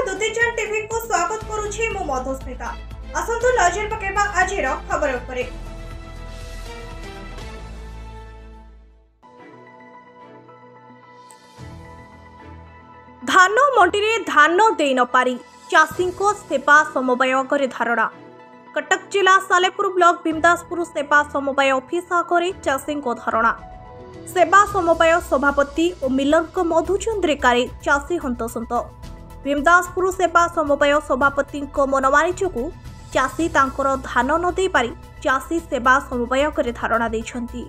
Dutee Chand TV को स्वागत करुछि मु मधुस्मिता। असंतु नजर पकेबा आजिर खबर उपरे। धान मंडी रे धान दे न पारी चाषी को सेवा समवाय करे धारणा। कटक जिला सालेपुर ब्लॉक भीमदासपुर सेवा समवाय ऑफिस आगे चाषी को धारणा। सेवा समवाय सभापति और मिलर मधुचंद रेकारी चाषी हंतसंत। भीमदासपुर सेवा समवाय सभापति मनमानी जोगु चाषी तांकर धान न दे पारी चाषी सेवा समवाय करे धारणा देछंती।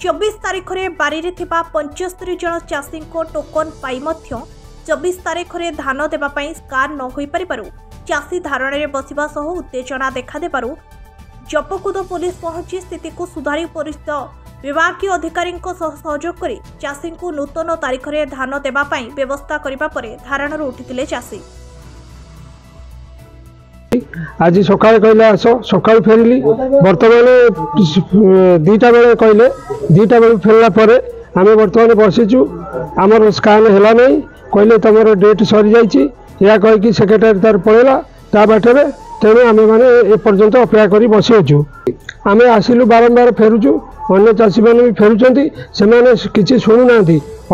24 तारीख रे बारी रे थिबा 75 जन चाषी को टोकन पाई मध्य 24 तारीख रे धान देबा पई स्कार न होई परिबारु चाषी धारण रे बसिबा सह उत्तेजना देखा देबारु जपकुद पुलिस पहुंची स्थिति को सुधारी परिस्थिति विभागीय अधिकारी सहयोग कर चाषी को नूतन तारीख रे धान देबा पई व्यवस्था करिबा परे धारणा उठितिले चाषी। आज सकाळ कहले आस सकाळ फेरिली बर्तमान 2टा बेले कहले 2टा बेले फेरला परे आमे बर्तमान बसिचु हमर स्कान हैला नै कहले तमरो डेट सरी जाईची या कहि कि सेक्रेटरी तार पळेला ता बाटरे तेणु आमे माने ए पर्यंत अपेक्षा करी बसिछु। आमे आसिलु बारंबार फेरुछु अन्य चाषी मैंने भी फेरुंट से किसी शुणु ना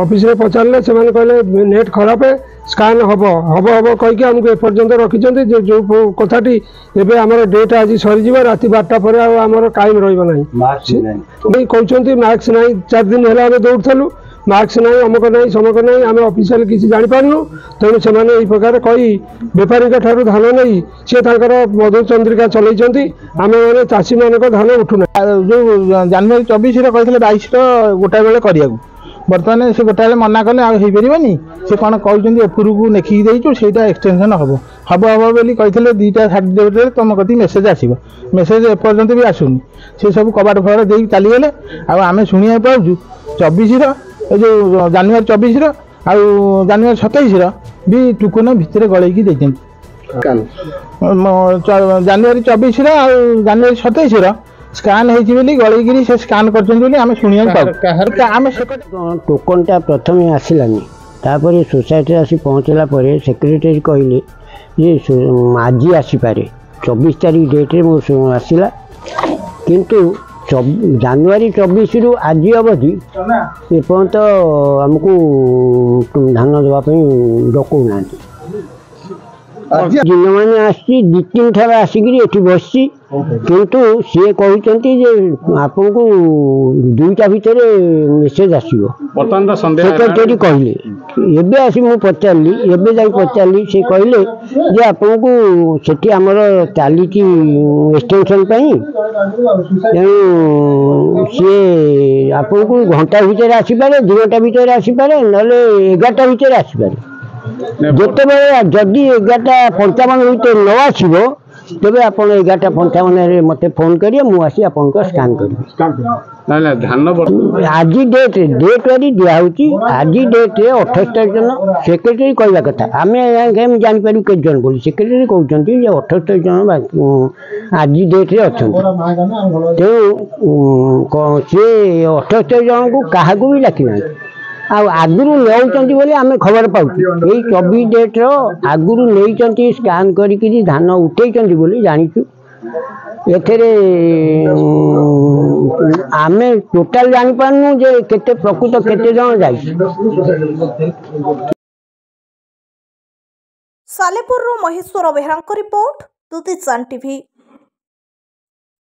ऑफिस रे पचारे से कहले नेट खराब है स्कान हम हम हम कहीकि आमको एपर्यंत रखिंट जो कथाटी एवं आम डेट आज सरीज राति 12टा पर आमर टाइम रहा कहते मार्क्स ना 4 दिन है आम दौड़ू मार्क्स ना अमुक ना समक ना आम ऑफिशियल किसी जापारू तेणु से प्रकार कही बेपारी ठार धान नहीं सी मधुचंद्रिका चलती आम मैंने चाषी मान धान उठुना जो जनवरी 24 कहते 22 गोटा बेले करा बर्तमान से गोटा मना कले आईपारे से कौन कहते उपरू को नेखिकी देचु से एक्सटेंशन हम हम हम बोली कहते 2टा सार्टिफिकेट तुम कति मेसेज आसो मेसेज एपर्यंत भी आसुनी से सब कबाट फबाड़ दे चलीगले आम शुणा पाऊँ 24 जो जनवरी 24 जनवरी 27 भी टुकन भितर गलैकी जनवरी 24 जनवरी 27 स्कान होती गलैकी से स्कान कर टोकनटा प्रथम आसलानी तापर सोसाइटी आसी पहुँचला सेक्रेटरी कहले ये आज आसीपे 24 तारीख डेट्रे मो आसला किंतु जनवरी 24 रु आज अवधि एपर्यंत आमको धान देवाई डकौना दिन मैंने आसी 2-3 ठार आसिक बसी किंतु सी कहते आपन को 2टा भितर मेसेज आसो सेक्रेटरी कहले एबे आसी मु पचारि एबे जाई पचारि से कहले जे आपन को सेठी हमर चली एक्सटेंशन पई सी आपन को घंटा भितर आसीपारे 2 घंटा भितर आसीपारे नले 11टा भितर आसीपारे जिते बेले जदि 11:55 भितर न आसो तेरे आप 11:55 मत फोन करिए मुझे आपन को स्कान करी धान आज डेट वाली दिखाई आज डेट 28 तारीख जन सेक्रेटरी कहवा कथा आम जापर के जन बोली सेक्रेटरी कहते 28 तारीख जन आज डेट अच्छा तेणु सी 28 तारीख जन को क्या भी डाकिना आगुरी नौकरी आम खबर पाऊँ यही 24 डेट आगुरी नहीं स्कान करी धान उठे जाचु एथे आम टोटाल जापारू जे केते प्रकृत केते जन जाई। सालेपुर महेश्वर बेहरा रिपोर्ट दुतीचंद टीवी।